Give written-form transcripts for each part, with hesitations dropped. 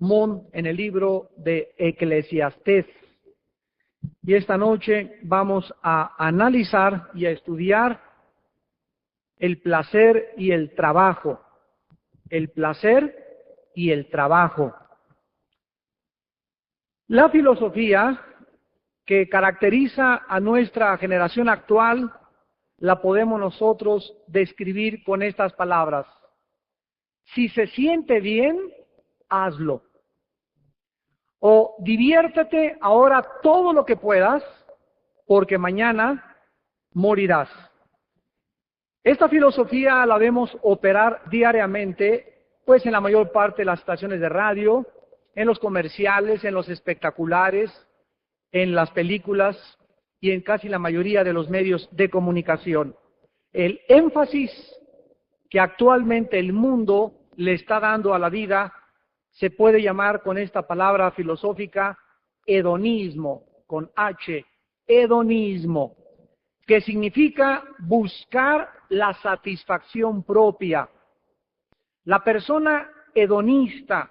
Salomón en el libro de Eclesiastés. Y esta noche vamos a analizar y a estudiar el placer y el trabajo. El placer y el trabajo. La filosofía que caracteriza a nuestra generación actual la podemos nosotros describir con estas palabras. Si se siente bien, hazlo. O diviértete ahora todo lo que puedas, porque mañana morirás. Esta filosofía la vemos operar diariamente, pues en la mayor parte de las estaciones de radio, en los comerciales, en los espectaculares, en las películas y en casi la mayoría de los medios de comunicación. El énfasis que actualmente el mundo le está dando a la vida se puede llamar con esta palabra filosófica hedonismo, con H, hedonismo, que significa buscar la satisfacción propia. La persona hedonista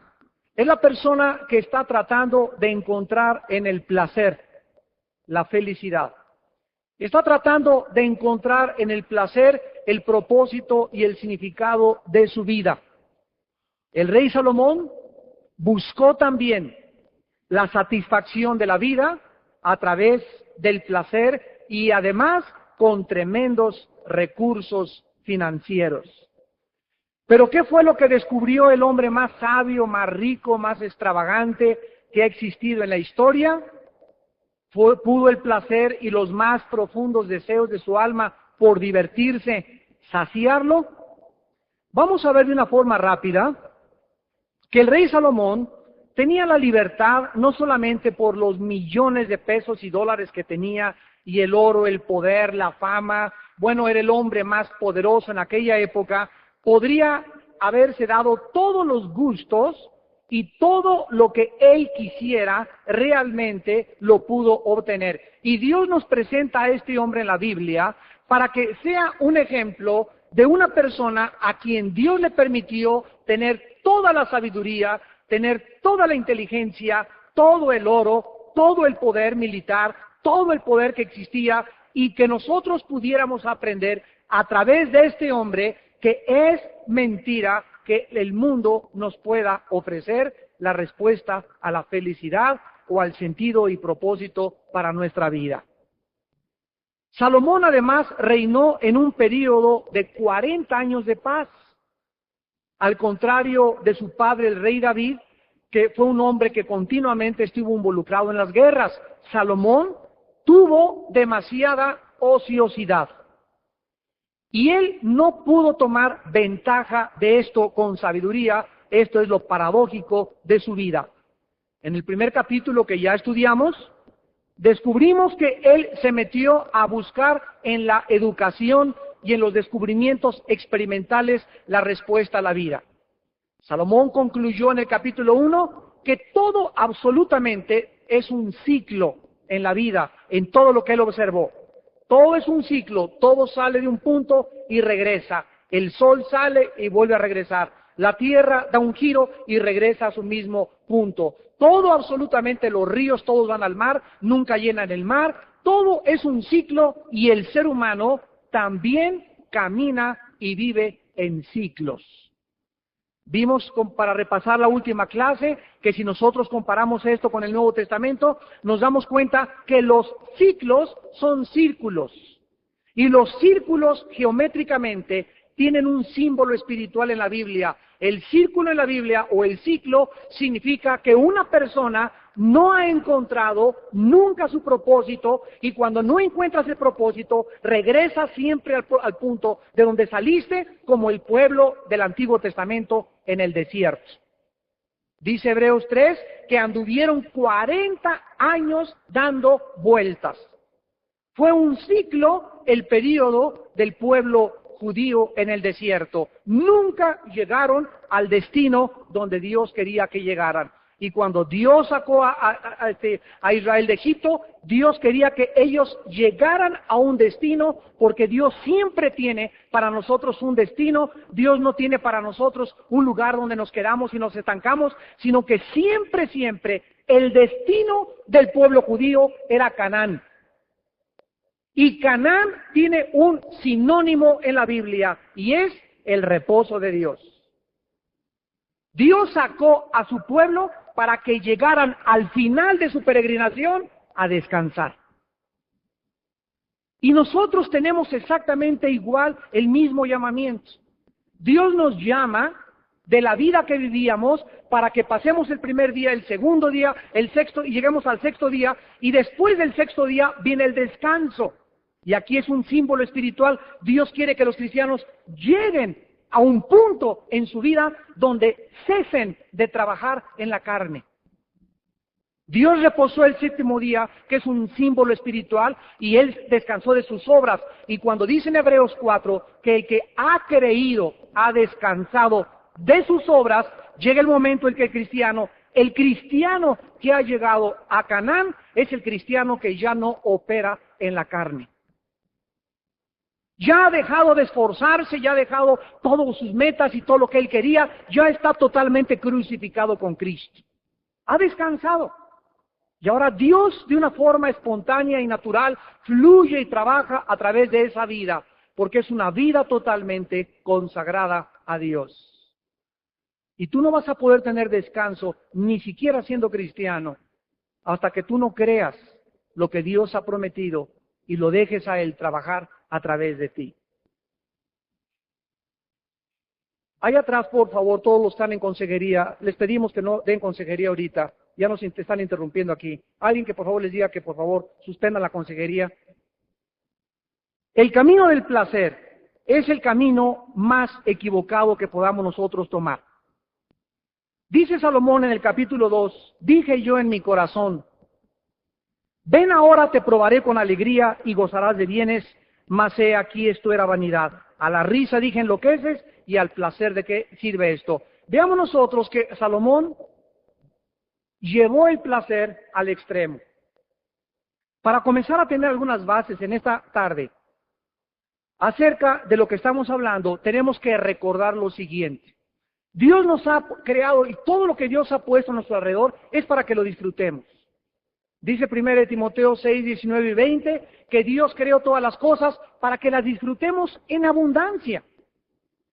es la persona que está tratando de encontrar en el placer la felicidad. Está tratando de encontrar en el placer el propósito y el significado de su vida. El rey Salomón buscó también la satisfacción de la vida a través del placer y además con tremendos recursos financieros. Pero ¿qué fue lo que descubrió el hombre más sabio, más rico, más extravagante que ha existido en la historia? ¿Pudo el placer y los más profundos deseos de su alma por divertirse saciarlo? Vamos a ver de una forma rápida que el rey Salomón tenía la libertad no solamente por los millones de pesos y dólares que tenía, y el oro, el poder, la fama, bueno, era el hombre más poderoso en aquella época, podría haberse dado todos los gustos y todo lo que él quisiera, realmente lo pudo obtener. Y Dios nos presenta a este hombre en la Biblia para que sea un ejemplo de una persona a quien Dios le permitió tener toda la sabiduría, tener toda la inteligencia, todo el oro, todo el poder militar, todo el poder que existía, y que nosotros pudiéramos aprender a través de este hombre que es mentira que el mundo nos pueda ofrecer la respuesta a la felicidad o al sentido y propósito para nuestra vida. Salomón además reinó en un período de 40 años de paz, al contrario de su padre el rey David, que fue un hombre que continuamente estuvo involucrado en las guerras. Salomón tuvo demasiada ociosidad. Y él no pudo tomar ventaja de esto con sabiduría. Esto es lo paradójico de su vida. En el primer capítulo que ya estudiamos, descubrimos que él se metió a buscar en la educación y en los descubrimientos experimentales la respuesta a la vida. Salomón concluyó en el capítulo 1 que todo absolutamente es un ciclo en la vida, en todo lo que él observó. Todo es un ciclo, todo sale de un punto y regresa. El sol sale y vuelve a regresar. La tierra da un giro y regresa a su mismo punto. Todo absolutamente, los ríos todos van al mar, nunca llenan el mar. Todo es un ciclo y el ser humano también camina y vive en ciclos. Vimos, para repasar la última clase, que si nosotros comparamos esto con el Nuevo Testamento, nos damos cuenta que los ciclos son círculos. Y los círculos geométricamente tienen un símbolo espiritual en la Biblia. El círculo en la Biblia, o el ciclo, significa que una persona no ha encontrado nunca su propósito, y cuando no encuentras el propósito, regresa siempre al punto de donde saliste, como el pueblo del Antiguo Testamento en el desierto. Dice Hebreos 3 que anduvieron 40 años dando vueltas. Fue un ciclo el período del pueblo judío en el desierto. Nunca llegaron al destino donde Dios quería que llegaran. Y cuando Dios sacó a Israel de Egipto, Dios quería que ellos llegaran a un destino, porque Dios siempre tiene para nosotros un destino. Dios no tiene para nosotros un lugar donde nos quedamos y nos estancamos, sino que siempre, siempre el destino del pueblo judío era Canaán. Y Canaán tiene un sinónimo en la Biblia, y es el reposo de Dios. Dios sacó a su pueblo para que llegaran al final de su peregrinación a descansar. Y nosotros tenemos exactamente igual el mismo llamamiento. Dios nos llama de la vida que vivíamos para que pasemos el primer día, el segundo día, el sexto, y lleguemos al sexto día, y después del sexto día viene el descanso. Y aquí es un símbolo espiritual. Dios quiere que los cristianos lleguen a un punto en su vida donde cesen de trabajar en la carne. Dios reposó el séptimo día, que es un símbolo espiritual, y Él descansó de sus obras. Y cuando dice en Hebreos 4 que el que ha creído ha descansado de sus obras, llega el momento en que el cristiano que ha llegado a Canaán, es el cristiano que ya no opera en la carne. Ya ha dejado de esforzarse, ya ha dejado todas sus metas y todo lo que él quería, ya está totalmente crucificado con Cristo. Ha descansado. Y ahora Dios, de una forma espontánea y natural, fluye y trabaja a través de esa vida, porque es una vida totalmente consagrada a Dios. Y tú no vas a poder tener descanso, ni siquiera siendo cristiano, hasta que tú no creas lo que Dios ha prometido y lo dejes a Él trabajar a través de ti. Allá atrás, por favor, todos los que están en consejería, les pedimos que no den consejería ahorita, ya nos están interrumpiendo aquí. Alguien que por favor les diga que por favor suspendan la consejería. El camino del placer es el camino más equivocado que podamos nosotros tomar. Dice Salomón en el capítulo 2, dije yo en mi corazón, ven ahora te probaré con alegría y gozarás de bienes, mas he aquí esto era vanidad. A la risa dije enloqueces y al placer de qué sirve esto. Veamos nosotros que Salomón llevó el placer al extremo. Para comenzar a tener algunas bases en esta tarde acerca de lo que estamos hablando, tenemos que recordar lo siguiente. Dios nos ha creado y todo lo que Dios ha puesto a nuestro alrededor es para que lo disfrutemos. Dice 1 Timoteo 6, 19 y 20 que Dios creó todas las cosas para que las disfrutemos en abundancia.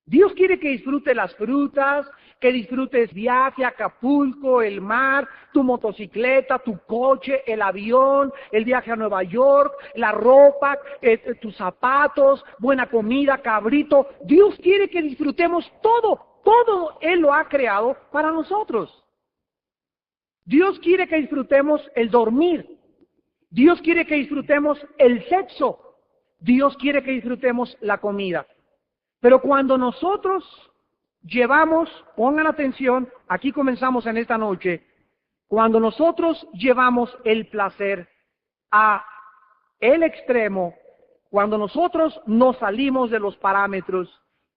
Dios quiere que disfrutes las frutas, que disfrutes viaje a Acapulco, el mar, tu motocicleta, tu coche, el avión, el viaje a Nueva York, la ropa, tus zapatos, buena comida, cabrito. Dios quiere que disfrutemos todo Él lo ha creado para nosotros. Dios quiere que disfrutemos el dormir. Dios quiere que disfrutemos el sexo. Dios quiere que disfrutemos la comida. Pero cuando nosotros llevamos, pongan atención, aquí comenzamos en esta noche, cuando nosotros llevamos el placer a el extremo, cuando nosotros nos salimos de los parámetros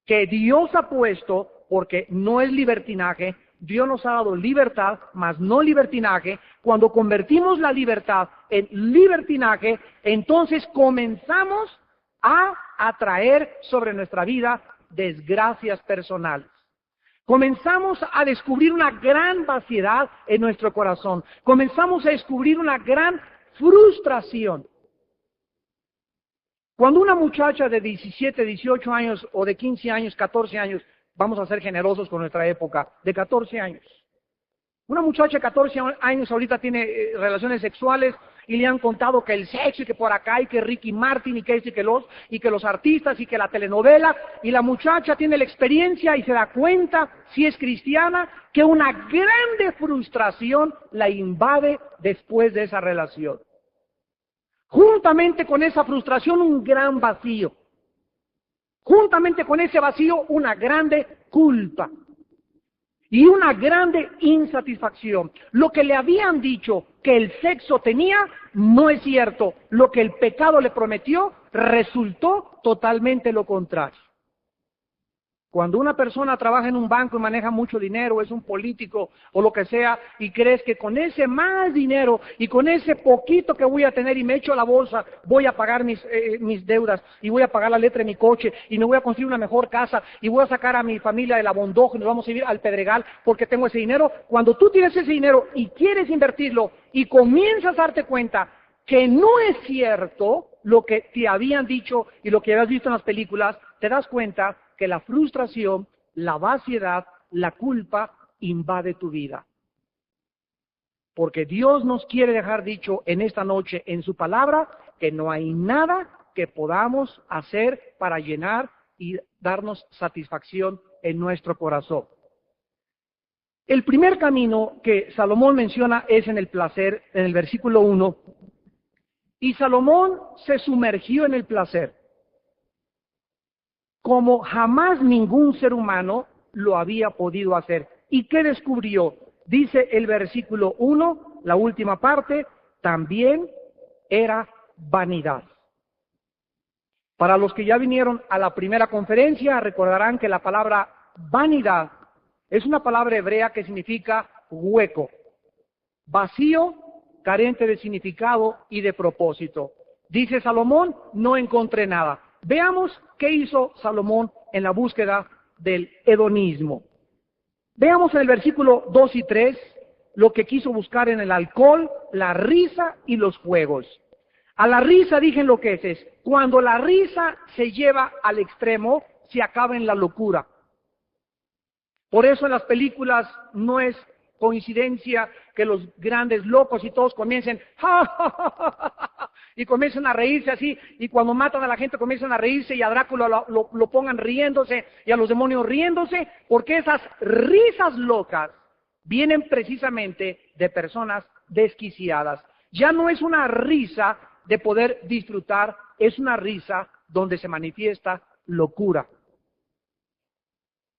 que Dios ha puesto, porque no es libertinaje, Dios nos ha dado libertad, mas no libertinaje. Cuando convertimos la libertad en libertinaje, entonces comenzamos a atraer sobre nuestra vida desgracias personales. Comenzamos a descubrir una gran vaciedad en nuestro corazón. Comenzamos a descubrir una gran frustración. Cuando una muchacha de 17, 18 años o de 15 años, 14 años, vamos a ser generosos con nuestra época, de 14 años. Una muchacha de 14 años ahorita tiene relaciones sexuales y le han contado que el sexo y que por acá y que Ricky Martin y que este y que los artistas y que la telenovela, y la muchacha tiene la experiencia y se da cuenta, si es cristiana, que una grande frustración la invade después de esa relación. Juntamente con esa frustración un gran vacío. Juntamente con ese vacío una grande culpa. Y una grande insatisfacción. Lo que le habían dicho que el sexo tenía, no es cierto. Lo que el pecado le prometió, resultó totalmente lo contrario. Cuando una persona trabaja en un banco y maneja mucho dinero, es un político o lo que sea, y crees que con ese más dinero y con ese poquito que voy a tener y me echo a la bolsa, voy a pagar mis deudas y voy a pagar la letra de mi coche y me voy a construir una mejor casa y voy a sacar a mi familia de la bondoja y nos vamos a ir al Pedregal porque tengo ese dinero. Cuando tú tienes ese dinero y quieres invertirlo y comienzas a darte cuenta que no es cierto lo que te habían dicho y lo que habías visto en las películas, te das cuenta que la frustración, la vaciedad, la culpa invade tu vida. Porque Dios nos quiere dejar dicho en esta noche en su palabra que no hay nada que podamos hacer para llenar y darnos satisfacción en nuestro corazón. El primer camino que Salomón menciona es en el placer, en el versículo 1. Y Salomón se sumergió en el placer como jamás ningún ser humano lo había podido hacer. ¿Y qué descubrió? Dice el versículo 1, la última parte, también era vanidad. Para los que ya vinieron a la primera conferencia, recordarán que la palabra vanidad es una palabra hebrea que significa hueco, vacío, carente de significado y de propósito. Dice Salomón, no encontré nada. Veamos qué hizo Salomón en la búsqueda del hedonismo. Veamos en el versículo 2 y 3 lo que quiso buscar en el alcohol, la risa y los juegos. A la risa dije lo que es cuando la risa se lleva al extremo, se acaba en la locura. Por eso en las películas no es coincidencia que los grandes locos y todos comiencen y comienzan a reírse así, y cuando matan a la gente comienzan a reírse y a Drácula lo pongan riéndose y a los demonios riéndose, porque esas risas locas vienen precisamente de personas desquiciadas. Ya no es una risa de poder disfrutar, es una risa donde se manifiesta locura.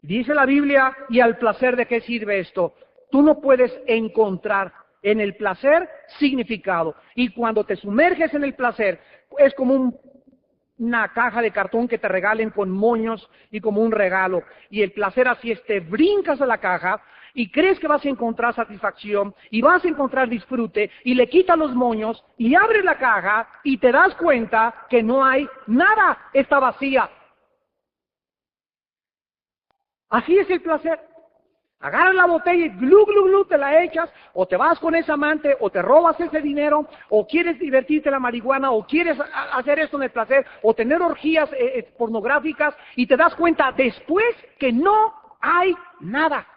Dice la Biblia, ¿y al placer de qué sirve esto? Tú no puedes encontrar en el placer significado. Y cuando te sumerges en el placer, es como una caja de cartón que te regalen con moños y como un regalo. Y el placer así es, te brincas a la caja y crees que vas a encontrar satisfacción y vas a encontrar disfrute y le quitas los moños y abres la caja y te das cuenta que no hay nada, está vacía. Así es el placer. Agarras la botella y glu, glu, glu, te la echas, o te vas con ese amante, o te robas ese dinero, o quieres divertirte en la marihuana, o quieres hacer esto en el placer, o tener orgías pornográficas, y te das cuenta después que no hay nada.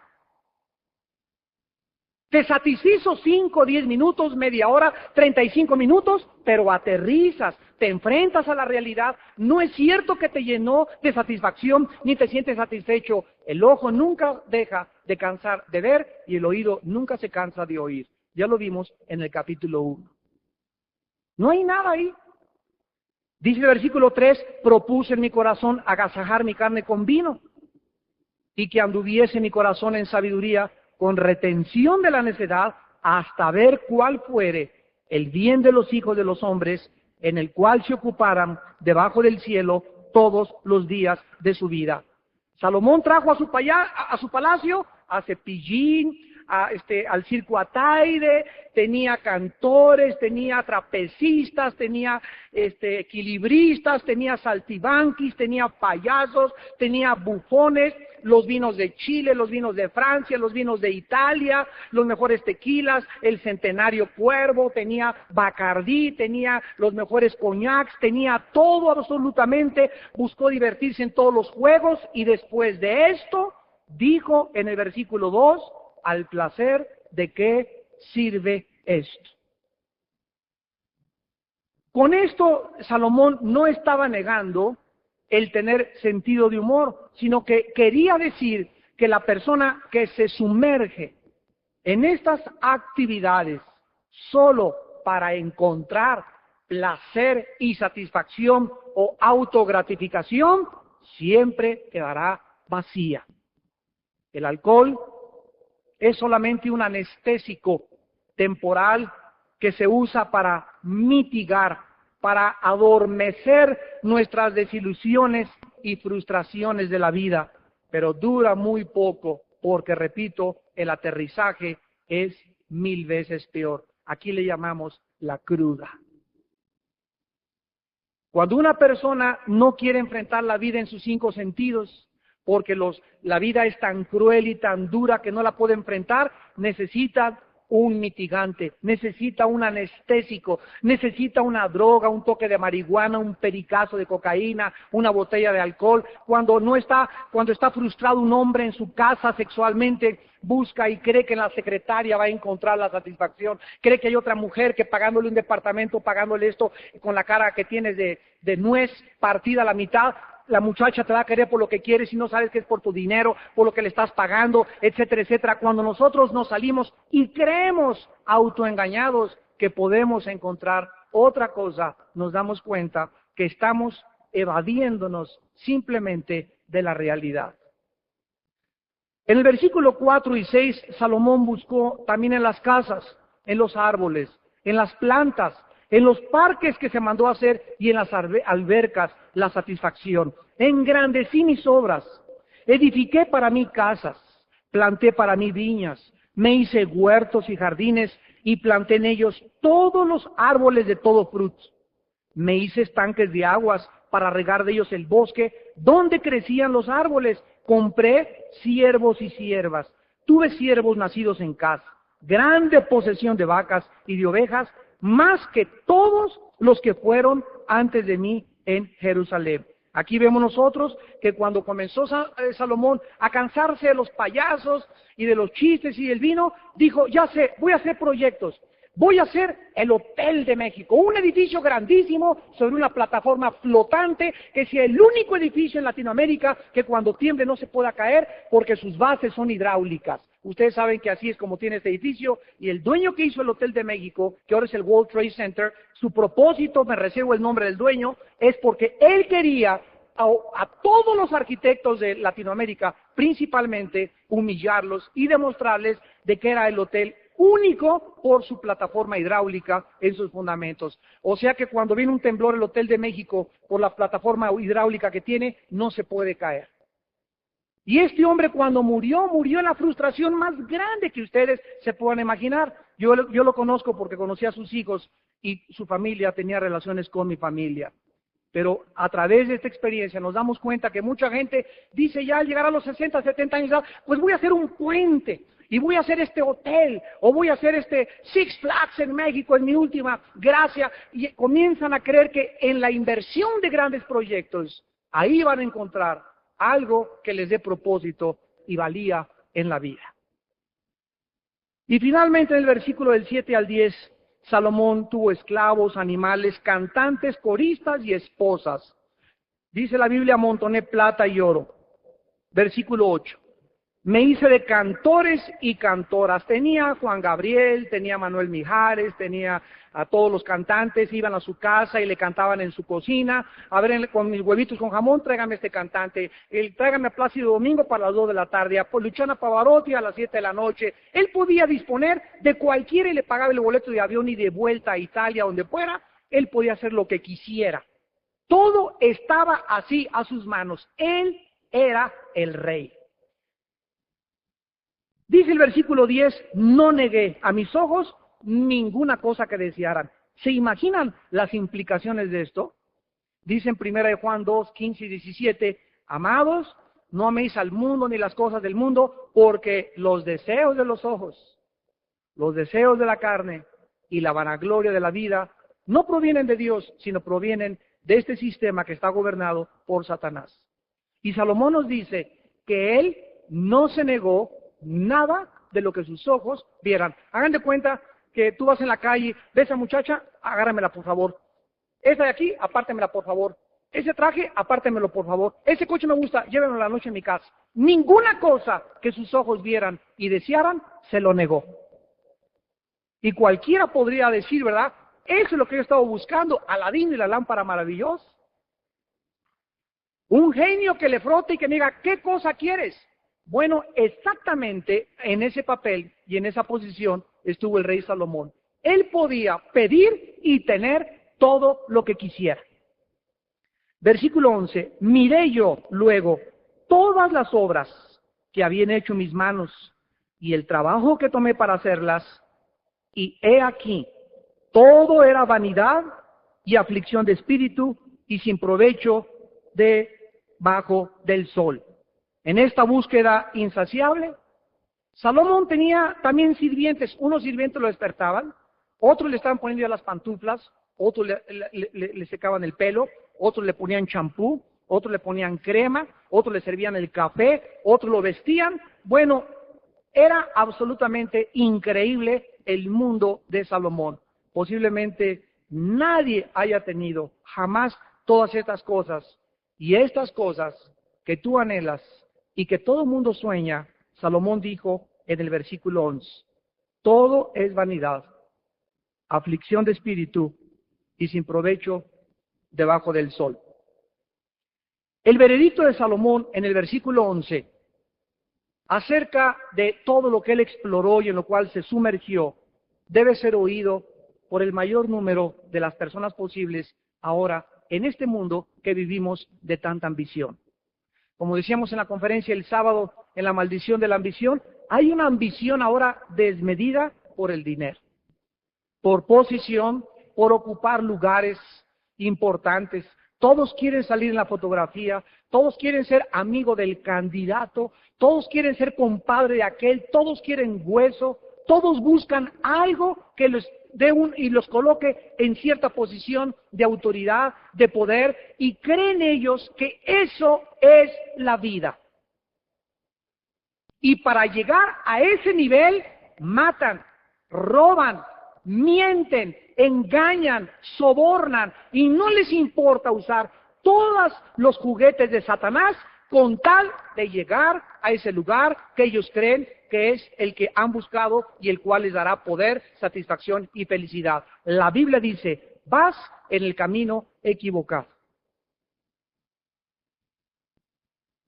Te satisfizo 5, 10 minutos, media hora, 35 minutos, pero aterrizas, te enfrentas a la realidad. No es cierto que te llenó de satisfacción, ni te sientes satisfecho. El ojo nunca deja de cansar de ver y el oído nunca se cansa de oír. Ya lo vimos en el capítulo 1. No hay nada ahí. Dice el versículo 3, propuse en mi corazón agasajar mi carne con vino y que anduviese mi corazón en sabiduría con retención de la necedad, hasta ver cuál fuere el bien de los hijos de los hombres, en el cual se ocuparan debajo del cielo todos los días de su vida. Salomón trajo a su palacio a Cepillín, al circo Ataide, tenía cantores, tenía trapecistas, tenía equilibristas, tenía saltibanquis, tenía payasos, tenía bufones, los vinos de Chile, los vinos de Francia, los vinos de Italia, los mejores tequilas, el Centenario Cuervo, tenía Bacardí, tenía los mejores coñacs, tenía todo absolutamente, buscó divertirse en todos los juegos y después de esto dijo en el versículo 2, al placer de qué sirve esto. Con esto Salomón no estaba negando el tener sentido de humor, sino que quería decir que la persona que se sumerge en estas actividades solo para encontrar placer y satisfacción o autogratificación, siempre quedará vacía. El alcohol es solamente un anestésico temporal que se usa para mitigar, para adormecer nuestras desilusiones y frustraciones de la vida. pero dura muy poco, porque, repito, el aterrizaje es 1000 veces peor. Aquí le llamamos la cruda. Cuando una persona no quiere enfrentar la vida en sus 5 sentidos, porque la vida es tan cruel y tan dura que no la puede enfrentar, necesita un mitigante, necesita un anestésico, necesita una droga, un toque de marihuana, un pericazo de cocaína, una botella de alcohol. Cuando está frustrado un hombre en su casa sexualmente, busca y cree que en la secretaria va a encontrar la satisfacción, cree que hay otra mujer que pagándole un departamento, pagándole esto con la cara que tienes de nuez partida a la mitad, la muchacha te va a querer por lo que quieres y no sabes que es por tu dinero, por lo que le estás pagando, etcétera, etcétera. Cuando nosotros nos salimos y creemos autoengañados que podemos encontrar otra cosa, nos damos cuenta que estamos evadiéndonos simplemente de la realidad. En el versículo 4 y 6, Salomón buscó también en las casas, en los árboles, en las plantas, en los parques que se mandó a hacer y en las albercas la satisfacción. Engrandecí mis obras, edifiqué para mí casas, planté para mí viñas, me hice huertos y jardines y planté en ellos todos los árboles de todo fruto. Me hice estanques de aguas para regar de ellos el bosque donde crecían los árboles. Compré siervos y siervas. Tuve siervos nacidos en casa, grande posesión de vacas y de ovejas, más que todos los que fueron antes de mí en Jerusalén. Aquí vemos nosotros que cuando comenzó Salomón a cansarse de los payasos y de los chistes y del vino, dijo, ya sé, voy a hacer proyectos. Voy a hacer el Hotel de México, un edificio grandísimo sobre una plataforma flotante, que sea el único edificio en Latinoamérica que cuando tiemble no se pueda caer porque sus bases son hidráulicas. Ustedes saben que así es como tiene este edificio, y el dueño que hizo el Hotel de México, que ahora es el World Trade Center, su propósito, me reservo el nombre del dueño, es porque él quería a todos los arquitectos de Latinoamérica, principalmente, humillarlos y demostrarles de que era el hotel único por su plataforma hidráulica en sus fundamentos. O sea que cuando viene un temblor el Hotel de México, por la plataforma hidráulica que tiene, no se puede caer. Y este hombre cuando murió en la frustración más grande que ustedes se puedan imaginar. Yo lo conozco porque conocí a sus hijos y su familia tenía relaciones con mi familia. Pero a través de esta experiencia nos damos cuenta que mucha gente dice ya al llegar a los 60, 70 años, pues voy a hacer un puente, y voy a hacer este hotel, o voy a hacer este Six Flags en México, en mi última gracia, y comienzan a creer que en la inversión de grandes proyectos, ahí van a encontrar algo que les dé propósito y valía en la vida. Y finalmente en el versículo del 7 al 10, Salomón tuvo esclavos, animales, cantantes, coristas y esposas. Dice la Biblia, amontoné plata y oro. Versículo 8. Me hice de cantores y cantoras. Tenía a Juan Gabriel, tenía a Manuel Mijares, tenía a todos los cantantes, iban a su casa y le cantaban en su cocina. A ver, con mis huevitos con jamón, tráigame este cantante. Tráigame a Plácido Domingo para las 2 de la tarde, a Luciana Pavarotti a las 7 de la noche. Él podía disponer de cualquiera y le pagaba el boleto de avión y de vuelta a Italia, donde fuera. Él podía hacer lo que quisiera. Todo estaba así a sus manos. Él era el rey. Dice el versículo 10, no negué a mis ojos ninguna cosa que desearan. ¿Se imaginan las implicaciones de esto? Dice en 1 Juan 2, 15 y 17, amados, no améis al mundo ni las cosas del mundo, porque los deseos de los ojos, los deseos de la carne y la vanagloria de la vida no provienen de Dios, sino provienen de este sistema que está gobernado por Satanás. Y Salomón nos dice que él no se negó nada de lo que sus ojos vieran. Hagan de cuenta que tú vas en la calle, ves a muchacha, agárramela por favor. Esa de aquí, apártemela por favor. Ese traje, apártemelo por favor. Ese coche me gusta, llévenlo a la noche en mi casa. Ninguna cosa que sus ojos vieran y desearan, se lo negó. Y cualquiera podría decir, ¿verdad? Eso es lo que yo estaba buscando, Aladín y la lámpara maravillosa. Un genio que le frote y que me diga, ¿qué cosa quieres? Bueno, exactamente en ese papel y en esa posición estuvo el rey Salomón. Él podía pedir y tener todo lo que quisiera. Versículo 11, miré yo luego todas las obras que habían hecho mis manos y el trabajo que tomé para hacerlas, y he aquí, todo era vanidad y aflicción de espíritu y sin provecho debajo del sol. En esta búsqueda insaciable, Salomón tenía también sirvientes. Unos sirvientes lo despertaban, otros le estaban poniendo ya las pantuflas, otros le secaban el pelo, otros le ponían champú, otros le ponían crema, otros le servían el café, otros lo vestían. Bueno, era absolutamente increíble el mundo de Salomón. Posiblemente nadie haya tenido jamás todas estas cosas. Y estas cosas que tú anhelas y que todo el mundo sueña, Salomón dijo en el versículo 11, todo es vanidad, aflicción de espíritu y sin provecho debajo del sol. El veredicto de Salomón en el versículo 11, acerca de todo lo que él exploró y en lo cual se sumergió, debe ser oído por el mayor número de las personas posibles ahora en este mundo que vivimos de tanta ambición. Como decíamos en la conferencia el sábado, en la maldición de la ambición, hay una ambición ahora desmedida por el dinero, por posición, por ocupar lugares importantes. Todos quieren salir en la fotografía, todos quieren ser amigo del candidato, todos quieren ser compadre de aquel, todos quieren hueso, todos buscan algo que les dé y los coloque en cierta posición de autoridad, de poder, y creen ellos que eso es la vida. Y para llegar a ese nivel, matan, roban, mienten, engañan, sobornan, y no les importa usar todos los juguetes de Satanás con tal de llegar a ese lugar que ellos creen que es el que han buscado y el cual les dará poder, satisfacción y felicidad. La Biblia dice, vas en el camino equivocado.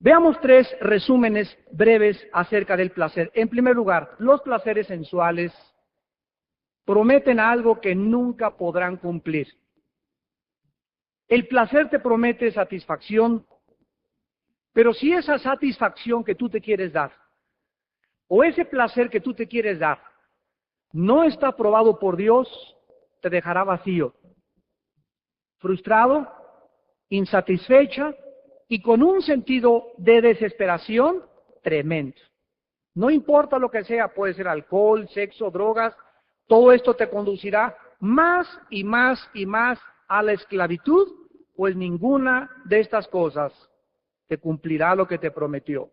Veamos 3 resúmenes breves acerca del placer. En primer lugar, los placeres sensuales prometen algo que nunca podrán cumplir. El placer te promete satisfacción, pero si esa satisfacción que tú te quieres dar, o ese placer que tú te quieres dar, no está aprobado por Dios, te dejará vacío, frustrado, insatisfecha y con un sentido de desesperación tremendo. No importa lo que sea, puede ser alcohol, sexo, drogas, todo esto te conducirá más y más y más a la esclavitud, pues ninguna de estas cosas te cumplirá lo que te prometió.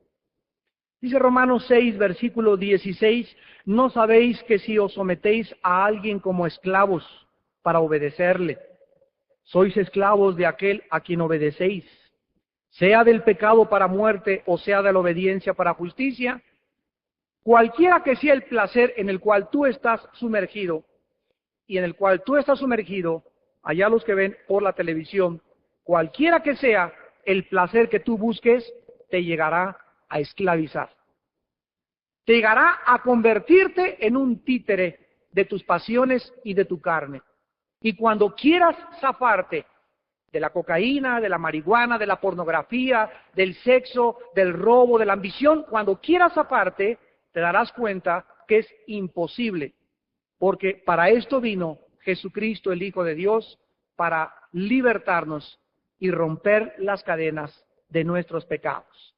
Dice Romanos 6, versículo 16, ¿no sabéis que si os sometéis a alguien como esclavos para obedecerle, sois esclavos de aquel a quien obedecéis, sea del pecado para muerte o sea de la obediencia para justicia? Cualquiera que sea el placer en el cual tú estás sumergido, y en el cual tú estás sumergido, allá los que ven por la televisión, cualquiera que sea el placer que tú busques, te llegará a esclavizar. Te llegará a convertirte en un títere de tus pasiones y de tu carne. Y cuando quieras zafarte de la cocaína, de la marihuana, de la pornografía, del sexo, del robo, de la ambición, cuando quieras zafarte, te darás cuenta que es imposible, porque para esto vino Jesucristo, el Hijo de Dios, para libertarnos y romper las cadenas de nuestros pecados.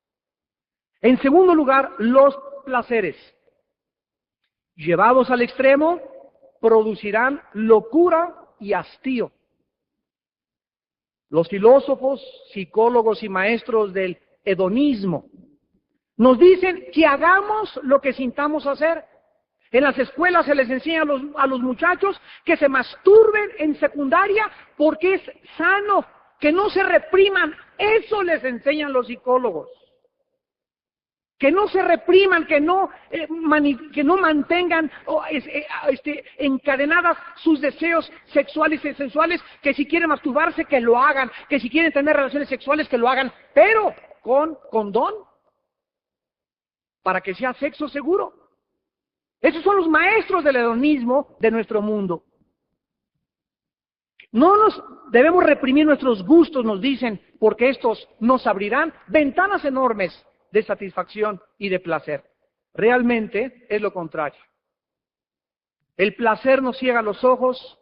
En segundo lugar, los placeres, llevados al extremo, producirán locura y hastío. Los filósofos, psicólogos y maestros del hedonismo nos dicen que hagamos lo que sintamos hacer. En las escuelas se les enseña a los muchachos que se masturben en secundaria porque es sano, que no se repriman. Eso les enseñan los psicólogos. Que no se repriman, que no mantengan encadenadas sus deseos sexuales y sensuales, que si quieren masturbarse, que lo hagan, que si quieren tener relaciones sexuales, que lo hagan, pero con condón, para que sea sexo seguro. Esos son los maestros del hedonismo de nuestro mundo. No nos debemos reprimir nuestros gustos, nos dicen, porque estos nos abrirán ventanas enormes de satisfacción y de placer. Realmente es lo contrario. El placer nos ciega los ojos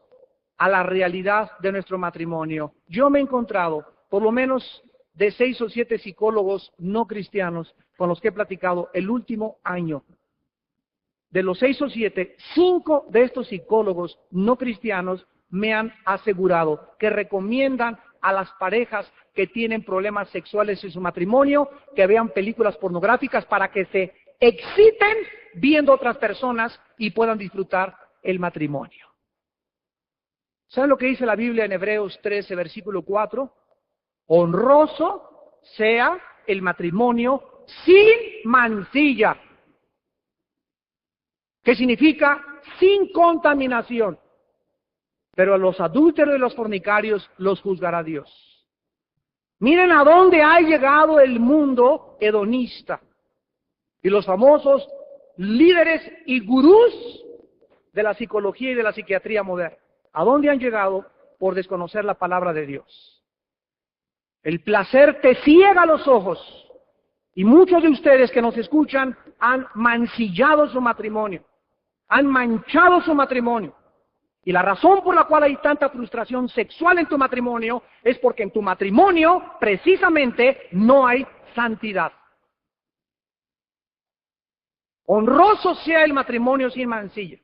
a la realidad de nuestro matrimonio. Yo me he encontrado, por lo menos de 6 o 7 psicólogos no cristianos con los que he platicado el último año. De los 6 o 7, 5 de estos psicólogos no cristianos me han asegurado que recomiendan a las parejas que tienen problemas sexuales en su matrimonio que vean películas pornográficas para que se exciten viendo otras personas y puedan disfrutar el matrimonio. ¿Saben lo que dice la Biblia en Hebreos 13, versículo 4? Honroso sea el matrimonio sin mancilla. ¿Qué significa? Sin contaminación. Pero a los adúlteros y los fornicarios los juzgará Dios. Miren a dónde ha llegado el mundo hedonista. Y los famosos líderes y gurús de la psicología y de la psiquiatría moderna. ¿A dónde han llegado? Por desconocer la palabra de Dios. El placer te ciega los ojos. Y muchos de ustedes que nos escuchan han mancillado su matrimonio. Han manchado su matrimonio. Y la razón por la cual hay tanta frustración sexual en tu matrimonio es porque en tu matrimonio precisamente no hay santidad. Honroso sea el matrimonio sin mancilla.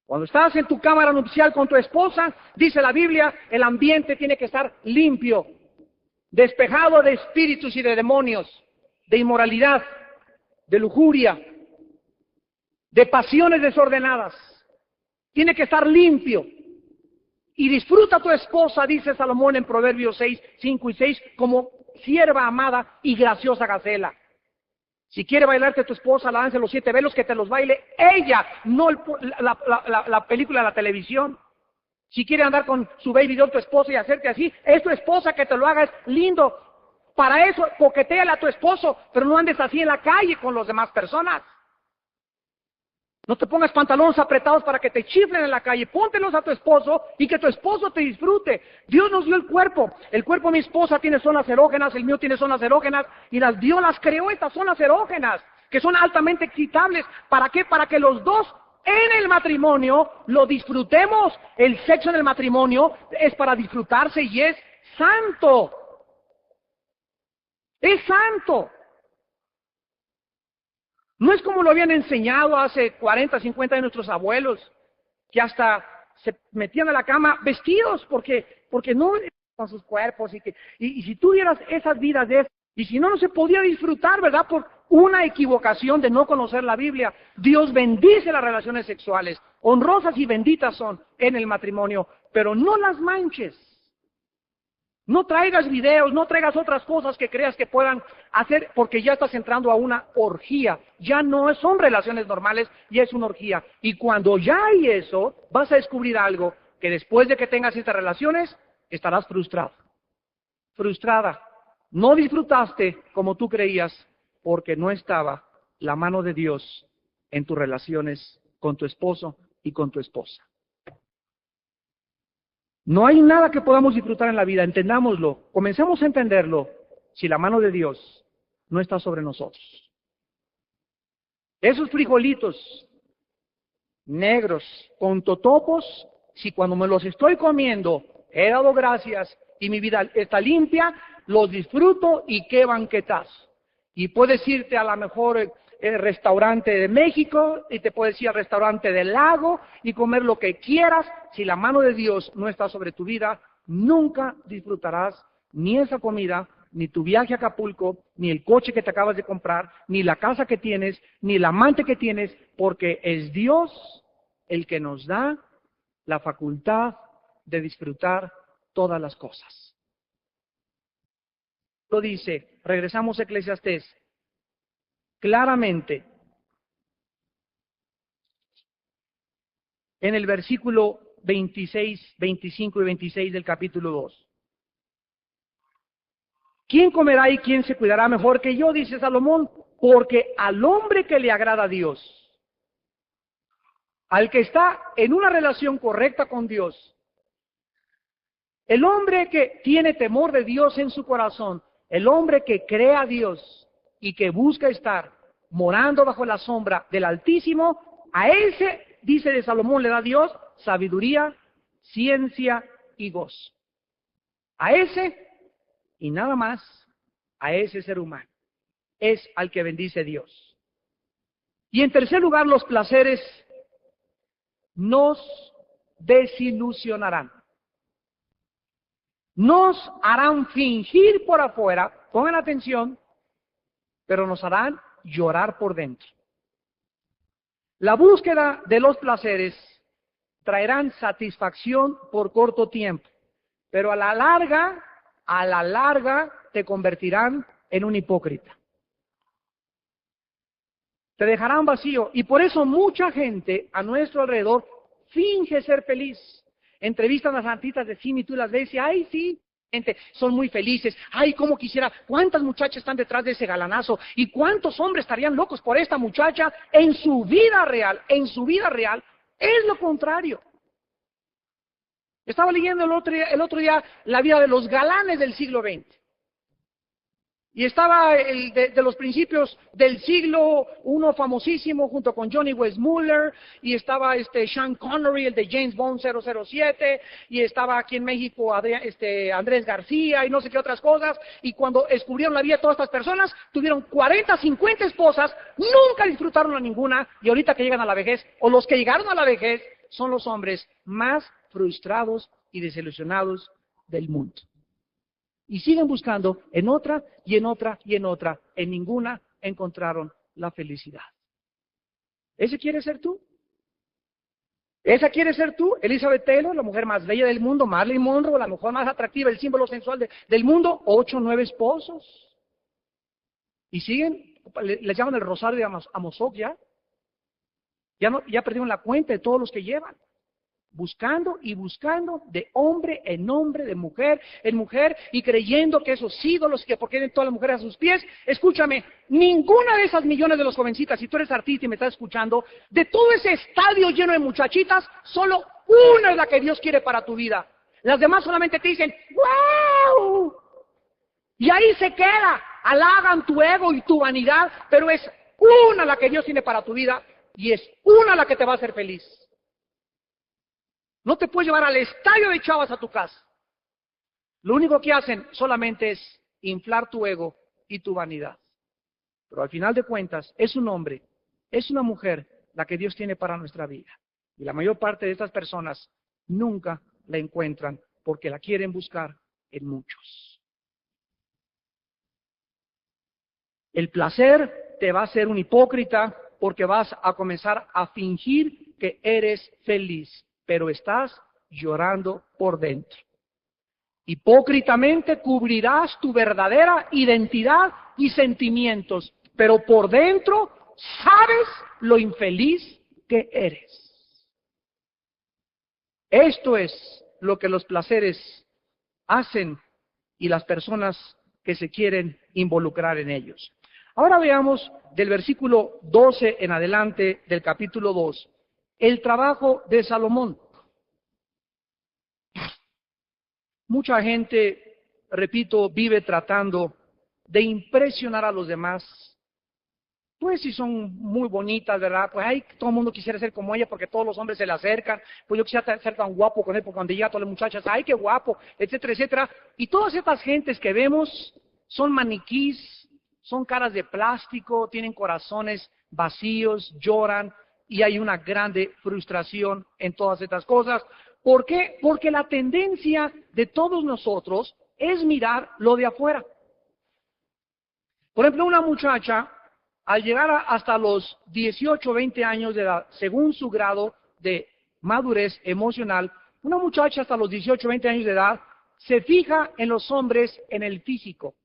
Cuando estás en tu cámara nupcial con tu esposa, dice la Biblia, el ambiente tiene que estar limpio, despejado de espíritus y de demonios, de inmoralidad, de lujuria, de pasiones desordenadas. Tiene que estar limpio. Y disfruta a tu esposa, dice Salomón en Proverbios 6, 5 y 6, como sierva amada y graciosa gacela. Si quiere bailarte tu esposa, la danza de los 7 velos, que te los baile ella, no la película de la televisión. Si quiere andar con su baby doll tu esposa y hacerte así, es tu esposa, que te lo haga, es lindo. Para eso, coquetéale a tu esposo, pero no andes así en la calle con las demás personas. No te pongas pantalones apretados para que te chiflen en la calle. Póntelos a tu esposo y que tu esposo te disfrute. Dios nos dio el cuerpo. El cuerpo de mi esposa tiene zonas erógenas, el mío tiene zonas erógenas. Y Dios las creó, estas zonas erógenas, que son altamente excitables. ¿Para qué? Para que los dos en el matrimonio lo disfrutemos. El sexo en el matrimonio es para disfrutarse y es santo. Es santo. No es como lo habían enseñado hace 40, 50 años nuestros abuelos, que hasta se metían a la cama vestidos porque no con sus cuerpos y si tú vieras esas vidas y si no se podía disfrutar, ¿verdad? Por una equivocación de no conocer la Biblia. Dios bendice las relaciones sexuales, honrosas y benditas son en el matrimonio, pero no las manches. No traigas videos, no traigas otras cosas que creas que puedan hacer, porque ya estás entrando a una orgía. Ya no son relaciones normales, ya es una orgía. Y cuando ya hay eso, vas a descubrir algo, que después de que tengas estas relaciones, estarás frustrado. Frustrada. No disfrutaste como tú creías, porque no estaba la mano de Dios en tus relaciones con tu esposo y con tu esposa. No hay nada que podamos disfrutar en la vida, entendámoslo, comencemos a entenderlo, si la mano de Dios no está sobre nosotros. Esos frijolitos negros con totopos, si cuando me los estoy comiendo he dado gracias y mi vida está limpia, los disfruto y qué banquetazo. Y puedes irte a la mejor restaurante de México y te puedes ir al restaurante del lago y comer lo que quieras. Si la mano de Dios no está sobre tu vida, nunca disfrutarás ni esa comida, ni tu viaje a Acapulco, ni el coche que te acabas de comprar, ni la casa que tienes, ni el amante que tienes, porque es Dios el que nos da la facultad de disfrutar todas las cosas. Lo dice, regresamos a Eclesiastés, claramente, en el versículo 26, 25 y 26 del capítulo 2. ¿Quién comerá y quién se cuidará mejor que yo? Dice Salomón, porque al hombre que le agrada a Dios, al que está en una relación correcta con Dios, El hombre que tiene temor de Dios en su corazón, el hombre que cree a Dios y que busca estar morando bajo la sombra del Altísimo, a ese, dice de Salomón, le da Dios sabiduría, ciencia y gozo. A ese y nada más, a ese ser humano es al que bendice Dios. Y en tercer lugar, los placeres nos desilusionarán. Nos harán fingir por afuera, pongan atención, pero nos harán llorar por dentro. La búsqueda de los placeres traerán satisfacción por corto tiempo, pero a la larga te convertirán en un hipócrita. Te dejarán vacío, y por eso mucha gente a nuestro alrededor finge ser feliz. Entrevistan a las artistas de cine y tú las ves y, ay, sí, gente, son muy felices. Ay, cómo quisiera, cuántas muchachas están detrás de ese galanazo y cuántos hombres estarían locos por esta muchacha. En su vida real, es lo contrario. Estaba leyendo el otro día la vida de los galanes del siglo XX. Y estaba de los principios del siglo, uno famosísimo junto con Johnny Weissmuller, y estaba Sean Connery, el de James Bond 007, y estaba aquí en México Andrés García y no sé qué otras cosas, y cuando descubrieron la vida de todas estas personas, tuvieron 40, 50 esposas, nunca disfrutaron a ninguna, y ahorita que llegan a la vejez, o los que llegaron a la vejez, son los hombres más frustrados y desilusionados del mundo. Y siguen buscando en otra y en otra y en otra. En ninguna encontraron la felicidad. ¿Ese quiere ser tú? ¿Esa quiere ser tú? Elizabeth Taylor, la mujer más bella del mundo, Marilyn Monroe, la mujer más atractiva, el símbolo sensual del mundo, 8 o 9 esposos. Y siguen, les llaman el rosario de Amozoc ya. Ya perdieron la cuenta de todos los que llevan. Buscando y buscando de hombre en hombre, de mujer en mujer, y creyendo que esos ídolos que porque tienen todas las mujeres a sus pies. Escúchame, ninguna de esas millones de los jovencitas, si tú eres artista y me estás escuchando, de todo ese estadio lleno de muchachitas, solo una es la que Dios quiere para tu vida. Las demás solamente te dicen, ¡wow! Y ahí se queda, halagan tu ego y tu vanidad, pero es una la que Dios tiene para tu vida, y es una la que te va a hacer feliz. No te puedes llevar al estadio de chavas a tu casa. Lo único que hacen solamente es inflar tu ego y tu vanidad. Pero al final de cuentas, es un hombre, es una mujer la que Dios tiene para nuestra vida. Y la mayor parte de estas personas nunca la encuentran porque la quieren buscar en muchos. El placer te va a hacer un hipócrita porque vas a comenzar a fingir que eres feliz, pero estás llorando por dentro. Hipócritamente cubrirás tu verdadera identidad y sentimientos, pero por dentro sabes lo infeliz que eres. Esto es lo que los placeres hacen y las personas que se quieren involucrar en ellos. Ahora veamos del versículo 12 en adelante del capítulo 2. El trabajo de Salomón. Mucha gente, repito, vive tratando de impresionar a los demás. Pues si son muy bonitas, ¿verdad? Pues ay, todo el mundo quisiera ser como ella porque todos los hombres se le acercan. Pues yo quisiera ser tan guapo con él porque cuando llega todas las muchachas, ay, qué guapo, etcétera, etcétera. Y todas estas gentes que vemos son maniquís, son caras de plástico, tienen corazones vacíos, lloran. Y hay una grande frustración en todas estas cosas. ¿Por qué? Porque la tendencia de todos nosotros es mirar lo de afuera. Por ejemplo, una muchacha, al llegar hasta los 18 o 20 años de edad, según su grado de madurez emocional, una muchacha hasta los 18 o 20 años de edad se fija en los hombres en el físico.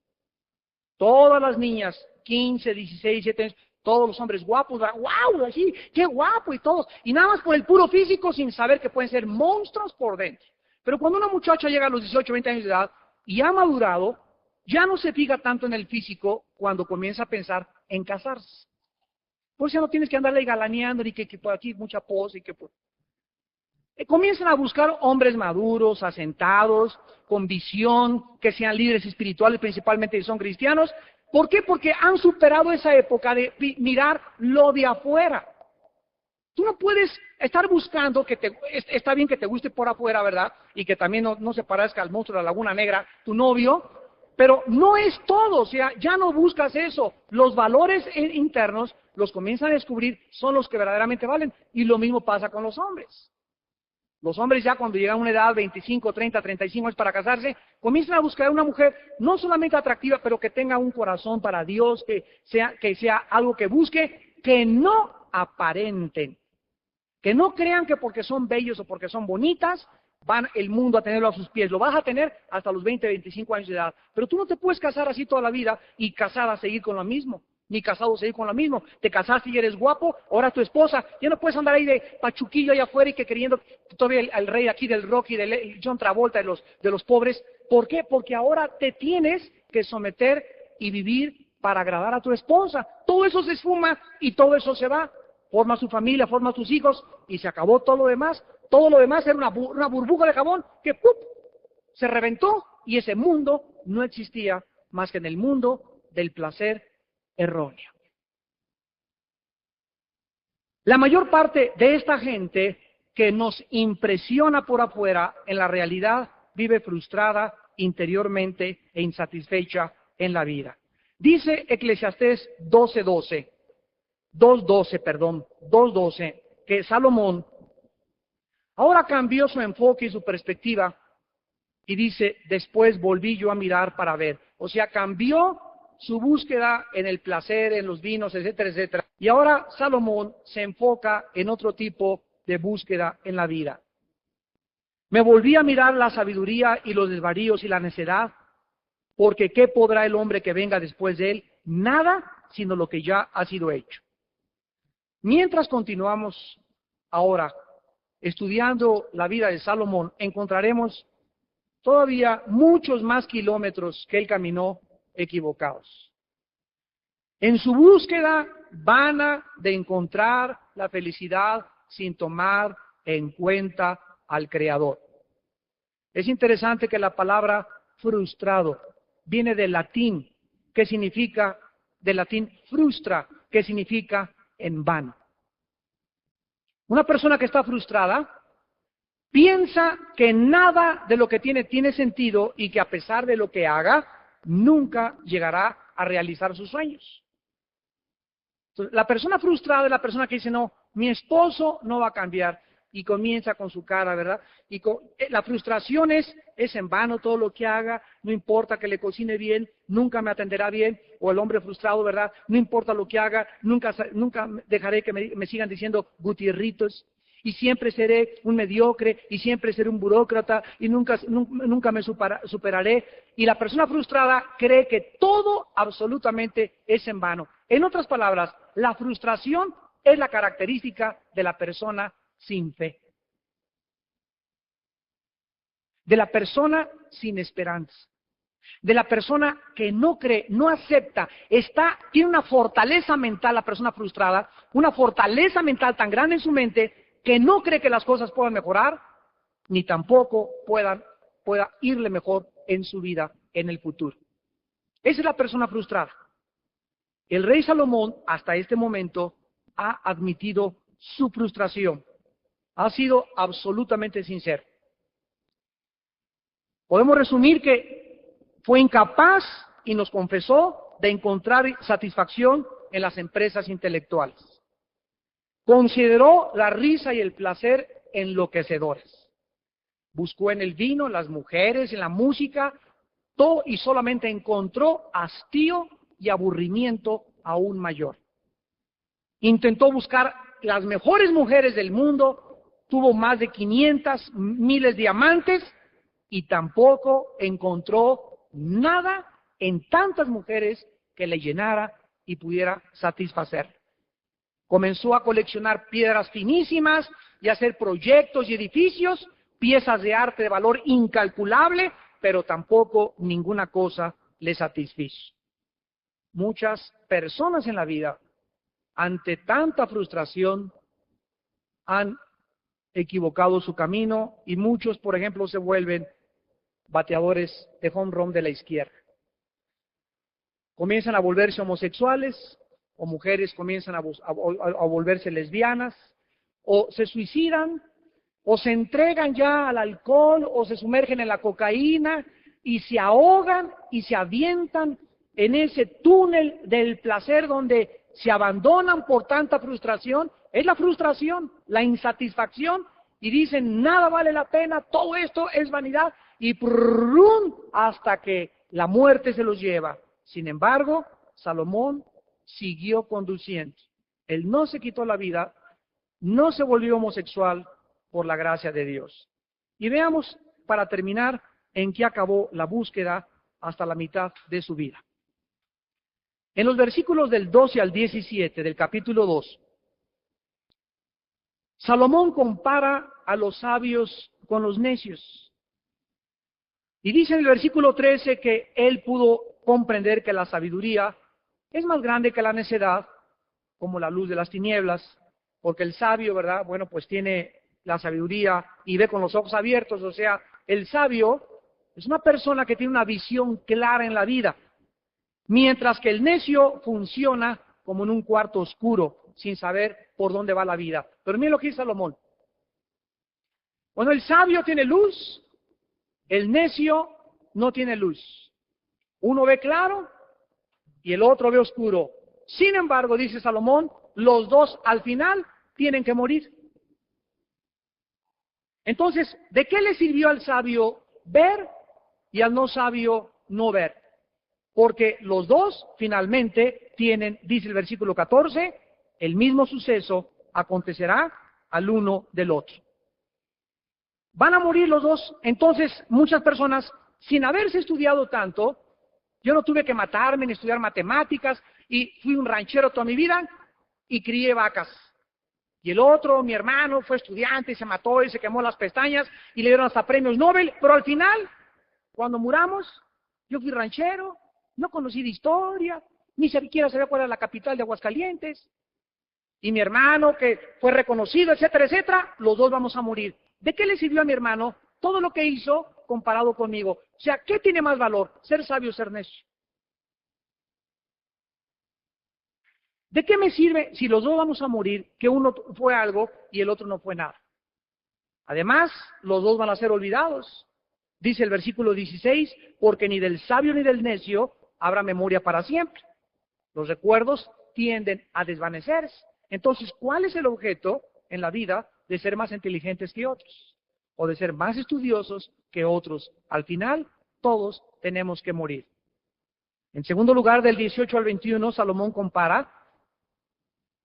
Todas las niñas, 15, 16, 17 años, todos los hombres guapos, ¡wow! Así, ¡qué guapo! Y todos, y nada más por el puro físico sin saber que pueden ser monstruos por dentro. Pero cuando una muchacha llega a los 18, 20 años de edad y ha madurado, ya no se fija tanto en el físico cuando comienza a pensar en casarse. Pues ya no tienes que andarle galaneando y que por aquí mucha pose y que por... Comienzan a buscar hombres maduros, asentados, con visión, que sean líderes espirituales, principalmente si son cristianos. ¿Por qué? Porque han superado esa época de mirar lo de afuera. Tú no puedes estar buscando está bien que te guste por afuera, ¿verdad? Y que también no se parezca al monstruo de la Laguna Negra, tu novio, pero no es todo, o sea, ya no buscas eso. Los valores internos los comienzan a descubrir, son los que verdaderamente valen. Y lo mismo pasa con los hombres. Los hombres ya cuando llegan a una edad, 25, 30, 35 años para casarse, comienzan a buscar una mujer no solamente atractiva, pero que tenga un corazón para Dios, que sea algo que busque, que no aparenten. Que no crean que porque son bellos o porque son bonitas, van el mundo a tenerlo a sus pies. Lo vas a tener hasta los 20, 25 años de edad. Pero tú no te puedes casar así toda la vida y casada seguir con lo mismo. Ni casado seguir con lo mismo. Te casaste y eres guapo, ahora tu esposa. Ya no puedes andar ahí de pachuquillo allá afuera y que queriendo todavía el rey aquí del rock y del John Travolta de los pobres. ¿Por qué? Porque ahora te tienes que someter y vivir para agradar a tu esposa. Todo eso se esfuma y todo eso se va. Forma su familia, forma tus hijos y se acabó todo lo demás. Todo lo demás era una burbuja de jabón que ¡pup! Se reventó y ese mundo no existía más que en el mundo del placer erróneo. La mayor parte de esta gente que nos impresiona por afuera, en la realidad vive frustrada interiormente e insatisfecha en la vida. Dice Eclesiastés 2:12, que Salomón ahora cambió su enfoque y su perspectiva y dice, después volví yo a mirar para ver. O sea, cambió su búsqueda en el placer, en los vinos, etcétera, etcétera. Y ahora Salomón se enfoca en otro tipo de búsqueda en la vida. Me volví a mirar la sabiduría y los desvaríos y la necedad, porque ¿qué podrá el hombre que venga después de él? Nada, sino lo que ya ha sido hecho. Mientras continuamos ahora estudiando la vida de Salomón, encontraremos todavía muchos más kilómetros que él caminó equivocados. En su búsqueda vana de encontrar la felicidad sin tomar en cuenta al Creador. Es interesante que la palabra frustrado viene del latín, frustra, que significa en vano. Una persona que está frustrada piensa que nada de lo que tiene sentido y que a pesar de lo que haga, nunca llegará a realizar sus sueños. Entonces, la persona frustrada es la persona que dice, no, mi esposo no va a cambiar. Y comienza con su cara, ¿verdad? La frustración es en vano todo lo que haga, no importa que le cocine bien, nunca me atenderá bien. O el hombre frustrado, ¿verdad? No importa lo que haga, nunca dejaré que me sigan diciendo Gutierritos. Y siempre seré un mediocre, y siempre seré un burócrata, y nunca me superaré. Y la persona frustrada cree que todo absolutamente es en vano. En otras palabras, la frustración es la característica de la persona sin fe, de la persona sin esperanza, de la persona que no cree, no acepta, tiene una fortaleza mental, la persona frustrada, una fortaleza mental tan grande en su mente que no cree que las cosas puedan mejorar, ni tampoco pueda irle mejor en su vida en el futuro. Esa es la persona frustrada. El rey Salomón, hasta este momento, ha admitido su frustración. Ha sido absolutamente sincero. Podemos resumir que fue incapaz y nos confesó de encontrar satisfacción en las empresas intelectuales. Consideró la risa y el placer enloquecedores. Buscó en el vino, en las mujeres, en la música, todo y solamente encontró hastío y aburrimiento aún mayor. Intentó buscar las mejores mujeres del mundo, tuvo más de 500 miles de amantes y tampoco encontró nada en tantas mujeres que le llenara y pudiera satisfacer. Comenzó a coleccionar piedras finísimas y a hacer proyectos y edificios, piezas de arte de valor incalculable, pero tampoco ninguna cosa le satisfizo. Muchas personas en la vida, ante tanta frustración, han equivocado su camino y muchos, por ejemplo, se vuelven bateadores de home run de la izquierda. Comienzan a volverse homosexuales, o mujeres comienzan a volverse lesbianas, o se suicidan, o se entregan ya al alcohol, o se sumergen en la cocaína, y se ahogan y se avientan en ese túnel del placer donde se abandonan por tanta frustración. Es la frustración, la insatisfacción, y dicen, nada vale la pena, todo esto es vanidad, y ¡prum! Hasta que la muerte se los lleva. Sin embargo, Salomón siguió conduciendo. Él no se quitó la vida, no se volvió homosexual por la gracia de Dios. Y veamos, para terminar, en qué acabó la búsqueda hasta la mitad de su vida. En los versículos del 12 al 17 del capítulo 2, Salomón compara a los sabios con los necios. Y dice en el versículo 13 que él pudo comprender que la sabiduría es más grande que la necedad, como la luz de las tinieblas, porque el sabio, ¿verdad? Bueno, pues tiene la sabiduría y ve con los ojos abiertos, o sea, el sabio es una persona que tiene una visión clara en la vida, mientras que el necio funciona como en un cuarto oscuro, sin saber por dónde va la vida. Pero miren lo que dice Salomón. Bueno, el sabio tiene luz, el necio no tiene luz. Uno ve claro y el otro ve oscuro. Sin embargo, dice Salomón, los dos al final tienen que morir. Entonces, ¿de qué le sirvió al sabio ver y al no sabio no ver? Porque los dos finalmente tienen, dice el versículo 14, el mismo suceso acontecerá al uno del otro. Van a morir los dos. Entonces, muchas personas, sin haberse estudiado tanto, yo no tuve que matarme ni estudiar matemáticas, y fui un ranchero toda mi vida y crié vacas. Y el otro, mi hermano, fue estudiante y se mató y se quemó las pestañas y le dieron hasta premios Nobel, pero al final, cuando muramos, yo fui ranchero, no conocí de historia, ni siquiera sabía cuál era la capital de Aguascalientes. Y mi hermano, que fue reconocido, etcétera, etcétera, los dos vamos a morir. ¿De qué le sirvió a mi hermano todo lo que hizo comparado conmigo? O sea, ¿qué tiene más valor? ¿Ser sabio o ser necio? ¿De qué me sirve si los dos vamos a morir que uno fue algo y el otro no fue nada? Además, los dos van a ser olvidados. Dice el versículo 16, porque ni del sabio ni del necio habrá memoria para siempre. Los recuerdos tienden a desvanecerse. Entonces, ¿cuál es el objeto en la vida de ser más inteligentes que otros? O de ser más estudiosos que otros. Al final, todos tenemos que morir. En segundo lugar, del 18 al 21, Salomón compara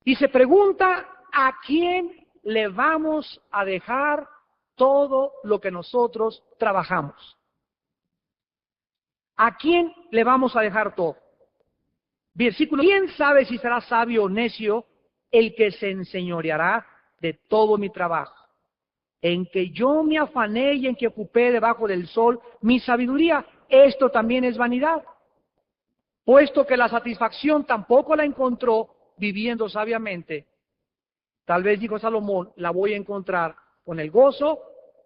y se pregunta, ¿a quién le vamos a dejar todo lo que nosotros trabajamos? ¿A quién le vamos a dejar todo? Versículo, ¿quién sabe si será sabio o necio el que se enseñoreará de todo mi trabajo? En que yo me afané y en que ocupé debajo del sol mi sabiduría, esto también es vanidad. Puesto que la satisfacción tampoco la encontró viviendo sabiamente, tal vez, dijo Salomón, la voy a encontrar con el gozo,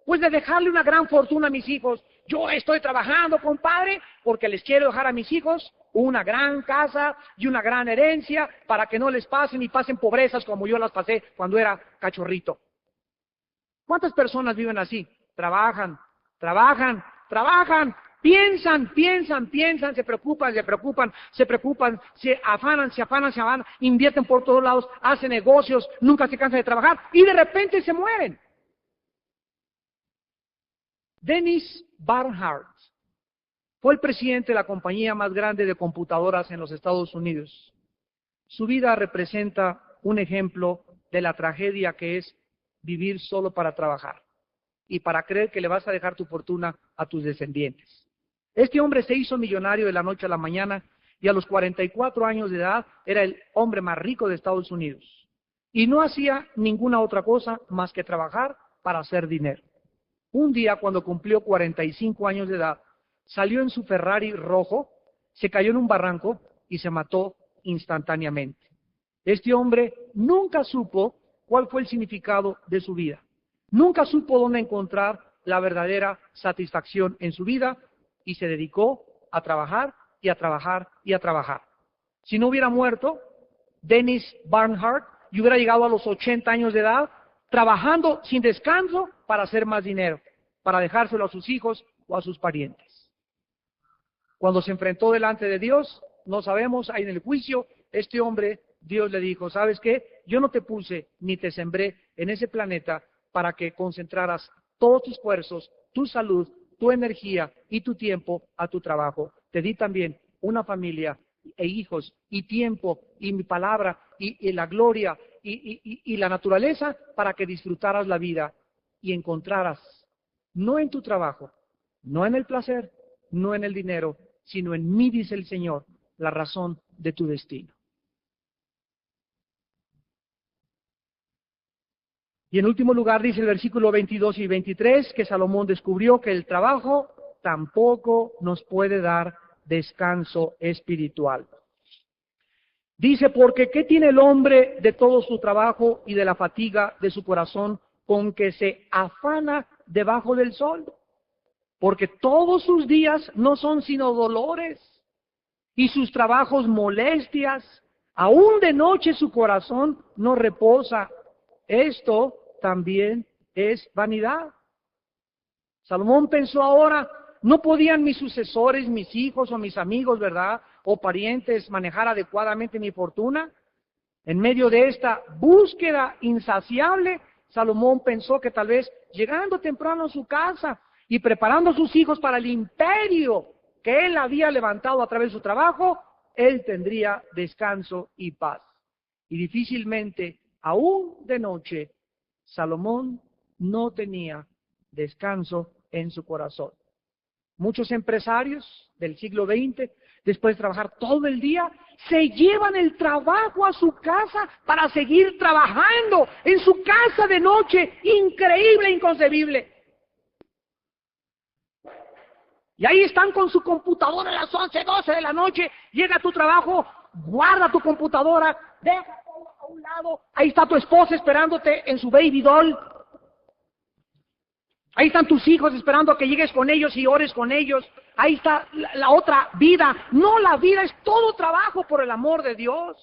pues de dejarle una gran fortuna a mis hijos. Yo estoy trabajando, compadre, porque les quiero dejar a mis hijos una gran casa y una gran herencia para que no les pasen y pasen pobrezas como yo las pasé cuando era cachorrito. ¿Cuántas personas viven así? Trabajan, piensan, se preocupan, se afanan, invierten por todos lados, hacen negocios, nunca se cansan de trabajar y de repente se mueren. Dennis Barnhart fue el presidente de la compañía más grande de computadoras en los Estados Unidos. Su vida representa un ejemplo de la tragedia que es vivir solo para trabajar y para creer que le vas a dejar tu fortuna a tus descendientes. Este hombre se hizo millonario de la noche a la mañana y a los 44 años de edad era el hombre más rico de Estados Unidos. Y no hacía ninguna otra cosa más que trabajar para hacer dinero. Un día, cuando cumplió 45 años de edad, salió en su Ferrari rojo, se cayó en un barranco y se mató instantáneamente. Este hombre nunca supo cuál fue el significado de su vida. Nunca supo dónde encontrar la verdadera satisfacción en su vida y se dedicó a trabajar y a trabajar y a trabajar. Si no hubiera muerto Dennis Barnhart y hubiera llegado a los 80 años de edad, trabajando sin descanso para hacer más dinero, para dejárselo a sus hijos o a sus parientes. Cuando se enfrentó delante de Dios, no sabemos, ahí en el juicio, este hombre, Dios le dijo, ¿sabes qué? Yo no te puse ni te sembré en ese planeta para que concentraras todos tus esfuerzos, tu salud, tu energía y tu tiempo a tu trabajo. Te di también una familia e hijos y tiempo y mi palabra y la gloria y la naturaleza para que disfrutaras la vida y encontraras, no en tu trabajo, no en el placer, no en el dinero, sino en mí, dice el Señor, la razón de tu destino. Y en último lugar dice el versículo 22 y 23 que Salomón descubrió que el trabajo tampoco nos puede dar descanso espiritual. Dice, porque ¿qué tiene el hombre de todo su trabajo y de la fatiga de su corazón con que se afana debajo del sol? Porque todos sus días no son sino dolores y sus trabajos molestias. Aún de noche su corazón no reposa. Esto también es vanidad. Salomón pensó ahora, no podían mis sucesores, mis hijos o mis amigos, ¿verdad? O parientes manejar adecuadamente mi fortuna. En medio de esta búsqueda insaciable, Salomón pensó que tal vez llegando temprano a su casa y preparando a sus hijos para el imperio que él había levantado a través de su trabajo, él tendría descanso y paz. Y difícilmente, aún de noche, Salomón no tenía descanso en su corazón. Muchos empresarios del siglo XX, después de trabajar todo el día, se llevan el trabajo a su casa para seguir trabajando en su casa de noche. Increíble, inconcebible. Y ahí están con su computadora a las 11, 12 de la noche, llega a tu trabajo, guarda tu computadora, deja todo a un lado, ahí está tu esposa esperándote en su baby doll. Ahí están tus hijos esperando a que llegues con ellos y ores con ellos. Ahí está la otra vida. No, la vida es todo trabajo por el amor de Dios.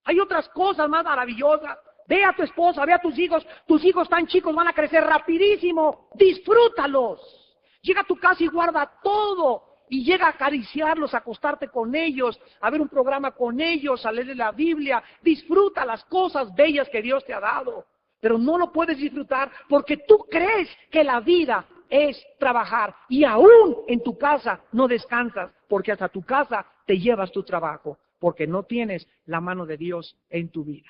Hay otras cosas más maravillosas. Ve a tu esposa, ve a tus hijos. Tus hijos tan chicos van a crecer rapidísimo. Disfrútalos. Llega a tu casa y guarda todo. Y llega a acariciarlos, a acostarte con ellos, a ver un programa con ellos, a leer la Biblia. Disfruta las cosas bellas que Dios te ha dado. Pero no lo puedes disfrutar porque tú crees que la vida es trabajar. Y aún en tu casa no descansas, porque hasta tu casa te llevas tu trabajo, porque no tienes la mano de Dios en tu vida.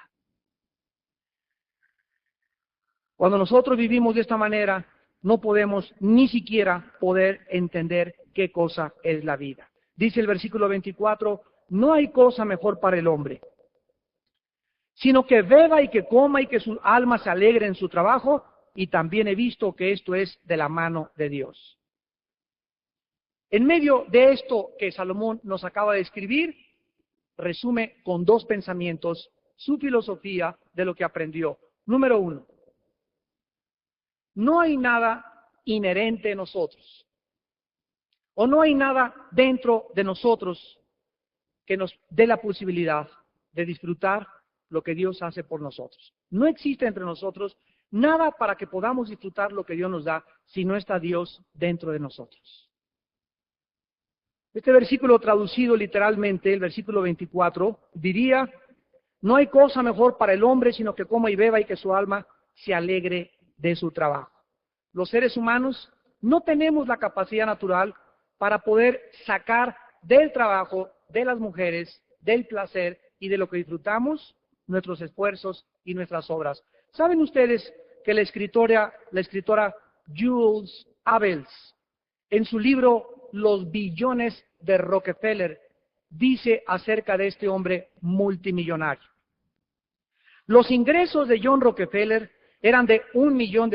Cuando nosotros vivimos de esta manera, no podemos ni siquiera poder entender qué cosa es la vida. Dice el versículo 24, no hay cosa mejor para el hombre, sino que beba y que coma y que su alma se alegre en su trabajo, y también he visto que esto es de la mano de Dios. En medio de esto que Salomón nos acaba de escribir, resume con dos pensamientos su filosofía de lo que aprendió. Número uno, no hay nada inherente en nosotros, o no hay nada dentro de nosotros que nos dé la posibilidad de disfrutar lo que Dios hace por nosotros. No existe entre nosotros nada para que podamos disfrutar lo que Dios nos da si no está Dios dentro de nosotros. Este versículo traducido literalmente, el versículo 24, diría, no hay cosa mejor para el hombre sino que coma y beba y que su alma se alegre de su trabajo. Los seres humanos no tenemos la capacidad natural para poder sacar del trabajo, de las mujeres, del placer y de lo que disfrutamos, nuestros esfuerzos y nuestras obras. ¿Saben ustedes que la escritora Jules Abels, en su libro Los billones de Rockefeller, dice acerca de este hombre multimillonario? Los ingresos de John Rockefeller eran de $1 millón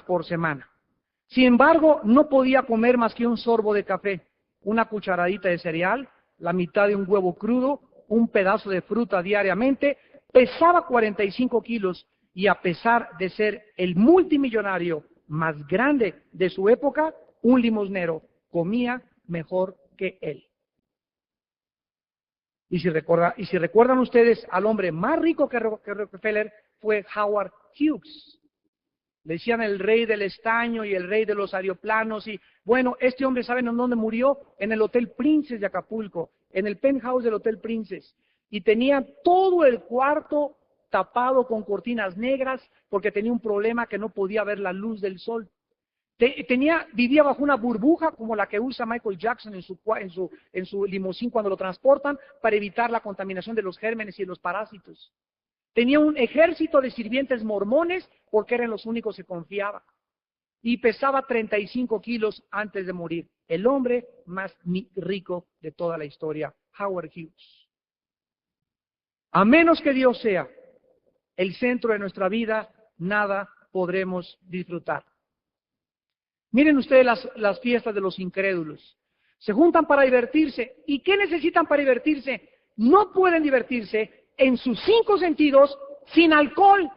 por semana. Sin embargo, no podía comer más que un sorbo de café, una cucharadita de cereal, la mitad de un huevo crudo, un pedazo de fruta diariamente. Pesaba 45 kilos y a pesar de ser el multimillonario más grande de su época, un limosnero comía mejor que él. Y si recuerdan ustedes, al hombre más rico que Rockefeller fue Howard Hughes. Le decían el rey del estaño y el rey de los aeroplanos. Y bueno, este hombre, ¿saben en dónde murió? En el Hotel Princess de Acapulco, en el penthouse del Hotel Princess. Y tenía todo el cuarto tapado con cortinas negras porque tenía un problema que no podía ver la luz del sol. Vivía bajo una burbuja como la que usa Michael Jackson en su limusín cuando lo transportan para evitar la contaminación de los gérmenes y de los parásitos. Tenía un ejército de sirvientes mormones porque eran los únicos que confiaba. Y pesaba 35 kilos antes de morir. El hombre más rico de toda la historia, Howard Hughes. A menos que Dios sea el centro de nuestra vida, nada podremos disfrutar. Miren ustedes las fiestas de los incrédulos. Se juntan para divertirse. ¿Y qué necesitan para divertirse? No pueden divertirse en sus 5 sentidos sin alcohol.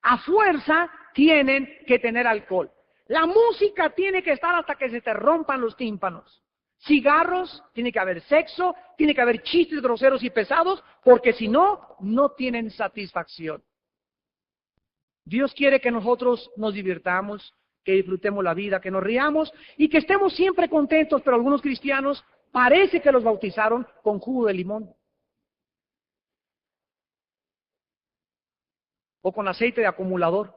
A fuerza tienen que tener alcohol. La música tiene que estar hasta que se te rompan los tímpanos. Cigarros, tiene que haber sexo, tiene que haber chistes groseros y pesados, porque si no, no tienen satisfacción. Dios quiere que nosotros nos divirtamos, que disfrutemos la vida, que nos riamos y que estemos siempre contentos, pero algunos cristianos parece que los bautizaron con jugo de limón o con aceite de acumulador.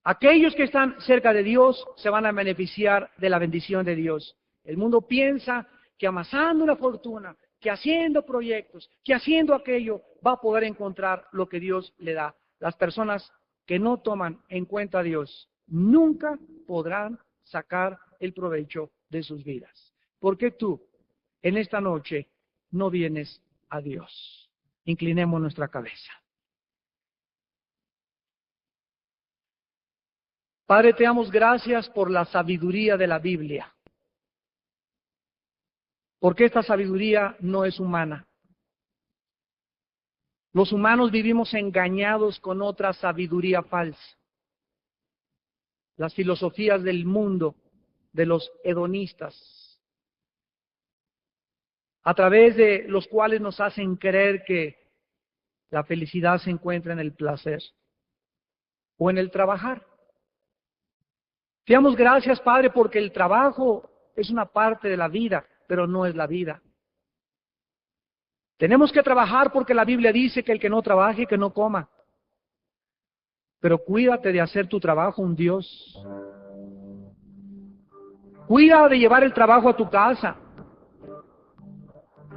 Aquellos que están cerca de Dios se van a beneficiar de la bendición de Dios. El mundo piensa que amasando una fortuna, que haciendo proyectos, que haciendo aquello, va a poder encontrar lo que Dios le da. Las personas que no toman en cuenta a Dios nunca podrán sacar el provecho de sus vidas. ¿Por qué tú, en esta noche, no vienes a Dios? Inclinemos nuestra cabeza. Padre, te damos gracias por la sabiduría de la Biblia, porque esta sabiduría no es humana. Los humanos vivimos engañados con otra sabiduría falsa. Las filosofías del mundo, de los hedonistas, a través de los cuales nos hacen creer que la felicidad se encuentra en el placer o en el trabajar. Te damos gracias, Padre, porque el trabajo es una parte de la vida, pero no es la vida. Tenemos que trabajar porque la Biblia dice que el que no trabaje, que no coma. Pero cuídate de hacer tu trabajo un Dios. Cuida de llevar el trabajo a tu casa.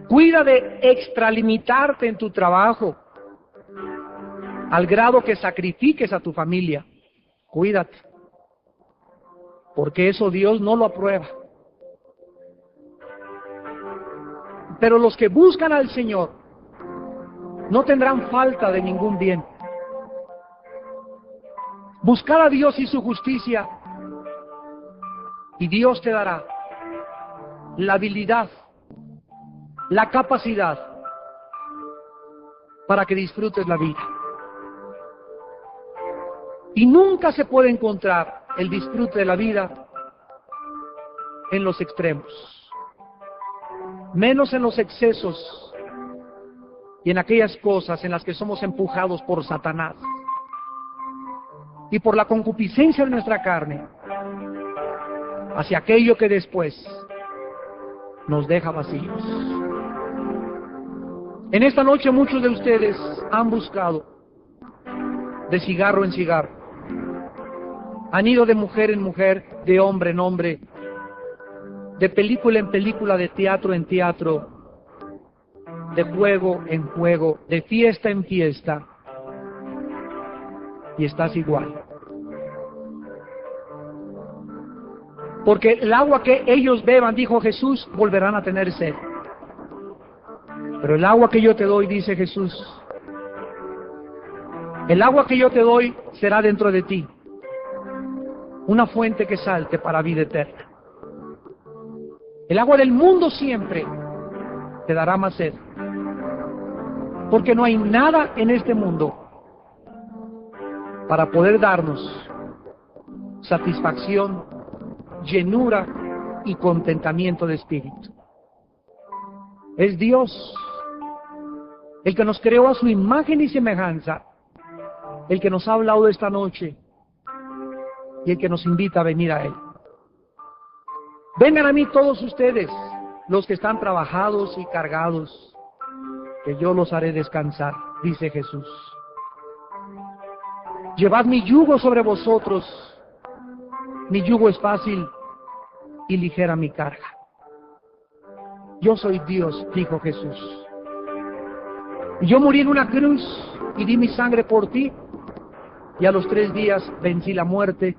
Cuida de extralimitarte en tu trabajo, al grado que sacrifiques a tu familia. Cuídate, porque eso Dios no lo aprueba. Pero los que buscan al Señor no tendrán falta de ningún bien. Buscar a Dios y su justicia, y Dios te dará la habilidad, la capacidad para que disfrutes la vida. Y nunca se puede encontrar el disfrute de la vida en los extremos, menos en los excesos y en aquellas cosas en las que somos empujados por Satanás y por la concupiscencia de nuestra carne hacia aquello que después nos deja vacíos. En esta noche muchos de ustedes han buscado de cigarro en cigarro, han ido de mujer en mujer, de hombre en hombre, de película en película, de teatro en teatro, de juego en juego, de fiesta en fiesta, y estás igual. Porque el agua que ellos beban, dijo Jesús, volverán a tener sed. Pero el agua que yo te doy, dice Jesús, el agua que yo te doy será dentro de ti, una fuente que salte para vida eterna. El agua del mundo siempre te dará más sed. Porque no hay nada en este mundo para poder darnos satisfacción, llenura y contentamiento de espíritu. Es Dios el que nos creó a su imagen y semejanza, el que nos ha hablado esta noche y el que nos invita a venir a Él. Vengan a mí todos ustedes, los que están trabajados y cargados, que yo los haré descansar, dice Jesús. Llevad mi yugo sobre vosotros, mi yugo es fácil y ligera mi carga. Yo soy Dios, dijo Jesús. Y yo morí en una cruz y di mi sangre por ti, y a los 3 días vencí la muerte,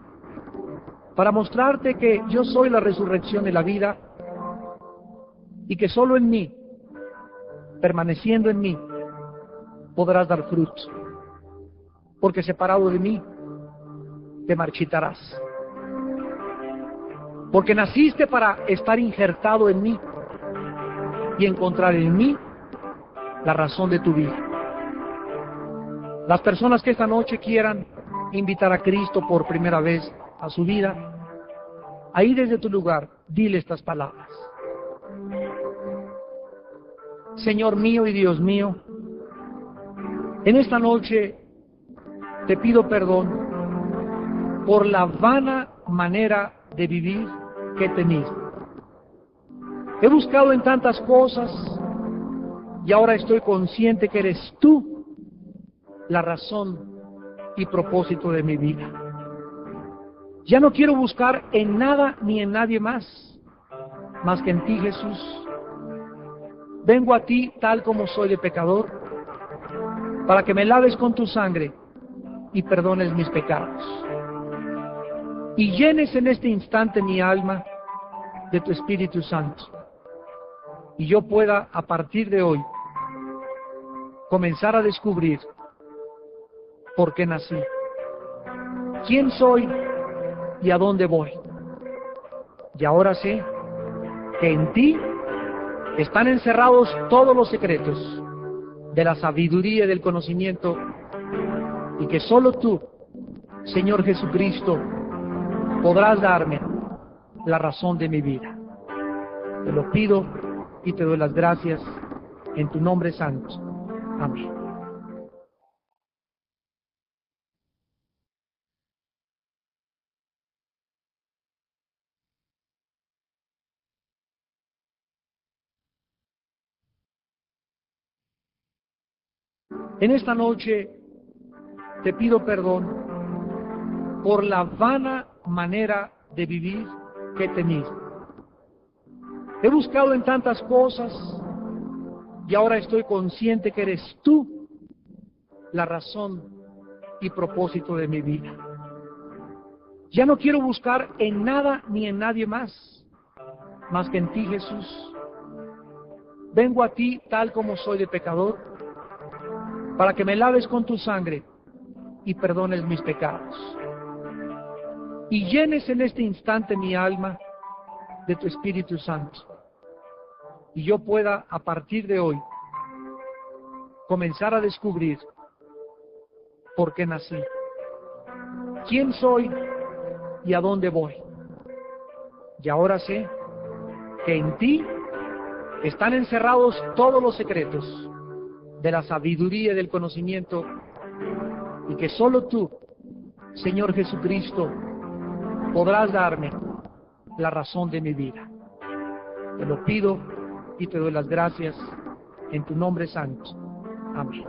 para mostrarte que yo soy la resurrección y la vida, y que solo en mí, permaneciendo en mí, podrás dar fruto, porque separado de mí, te marchitarás. Porque naciste para estar injertado en mí y encontrar en mí la razón de tu vida. Las personas que esta noche quieran invitar a Cristo por primera vez a su vida, ahí desde tu lugar, dile estas palabras. Señor mío y Dios mío, en esta noche te pido perdón por la vana manera de vivir que he tenido. He buscado en tantas cosas y ahora estoy consciente que eres tú la razón y propósito de mi vida. Ya no quiero buscar en nada ni en nadie más que en ti, Jesús. Vengo a ti tal como soy de pecador, para que me laves con tu sangre y perdones mis pecados. Y llenes en este instante mi alma de tu Espíritu Santo. Y yo pueda, a partir de hoy, comenzar a descubrir por qué nací, quién soy y a dónde voy. Y ahora sé que en ti están encerrados todos los secretos de la sabiduría y del conocimiento, y que solo tú, Señor Jesucristo, podrás darme la razón de mi vida. Te lo pido y te doy las gracias en tu nombre santo. Amén. En esta noche te pido perdón por la vana manera de vivir que he tenido. He buscado en tantas cosas y ahora estoy consciente que eres tú la razón y propósito de mi vida. Ya no quiero buscar en nada ni en nadie más que en ti, Jesús. Vengo a ti tal como soy de pecador, para que me laves con tu sangre y perdones mis pecados. Y llenes en este instante mi alma de tu Espíritu Santo. Y yo pueda, a partir de hoy, comenzar a descubrir por qué nací, quién soy y a dónde voy. Y ahora sé que en ti están encerrados todos los secretos de la sabiduría y del conocimiento, y que solo tú, Señor Jesucristo, podrás darme la razón de mi vida. Te lo pido y te doy las gracias en tu nombre santo. Amén.